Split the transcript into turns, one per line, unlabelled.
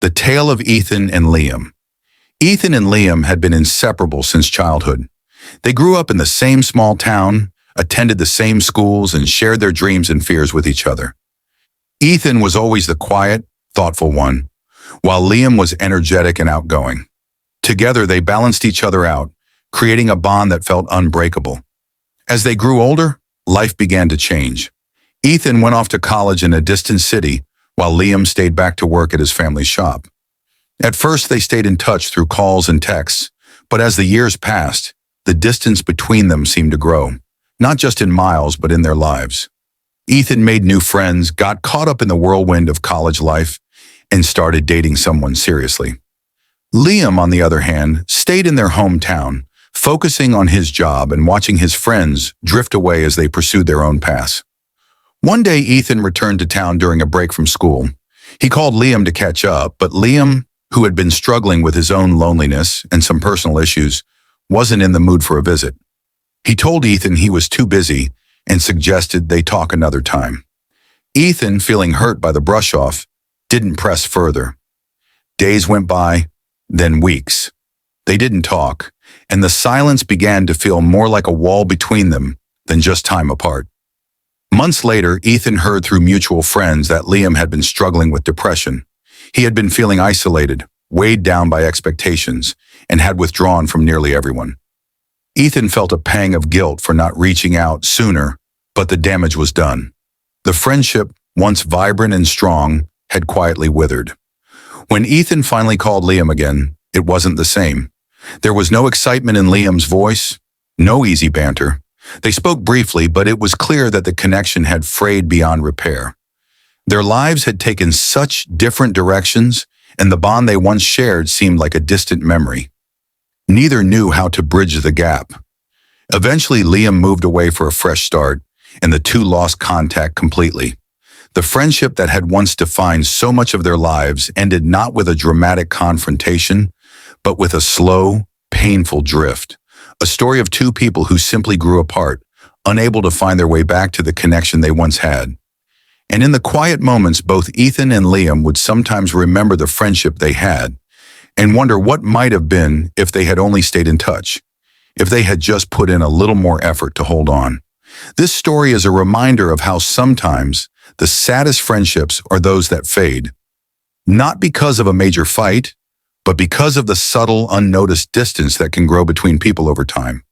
The tale of Ethan and Liam. Ethan and Liam had been inseparable since childhood. They grew up in the same small town, attended the same schools, and shared their dreams and fears with each other. Ethan was always the quiet, thoughtful one, while Liam was energetic and outgoing. Together, they balanced each other out, creating a bond that felt unbreakable. As they grew older, life began to change. Ethan went off to college in a distant city, while Liam stayed back to work at his family's shop. At first, they stayed in touch through calls and texts, but as the years passed, the distance between them seemed to grow, not just in miles, but in their lives. Ethan made new friends, got caught up in the whirlwind of college life, and started dating someone seriously. Liam, on the other hand, stayed in their hometown, focusing on his job and watching his friends drift away as they pursued their own paths. One day, Ethan returned to town during a break from school. He called Liam to catch up, but Liam, who had been struggling with his own loneliness and some personal issues, wasn't in the mood for a visit. He told Ethan he was too busy and suggested they talk another time. Ethan, feeling hurt by the brush-off, didn't press further. Days went by, then weeks. They didn't talk, and the silence began to feel more like a wall between them than just time apart. Months later, Ethan heard through mutual friends that Liam had been struggling with depression. He had been feeling isolated, weighed down by expectations, and had withdrawn from nearly everyone. Ethan felt a pang of guilt for not reaching out sooner, but the damage was done. The friendship, once vibrant and strong, had quietly withered. When Ethan finally called Liam again, it wasn't the same. There was no excitement in Liam's voice, no easy banter. They spoke briefly, but it was clear that the connection had frayed beyond repair. Their lives had taken such different directions, and the bond they once shared seemed like a distant memory. Neither knew how to bridge the gap. Eventually, Liam moved away for a fresh start, and the two lost contact completely. The friendship that had once defined so much of their lives ended not with a dramatic confrontation, but with a slow, painful drift. A story of two people who simply grew apart, unable to find their way back to the connection they once had. And in the quiet moments, both Ethan and Liam would sometimes remember the friendship they had and wonder what might have been if they had only stayed in touch, if they had just put in a little more effort to hold on. This story is a reminder of how sometimes the saddest friendships are those that fade, not because of a major fight, but because of the subtle, unnoticed distance that can grow between people over time.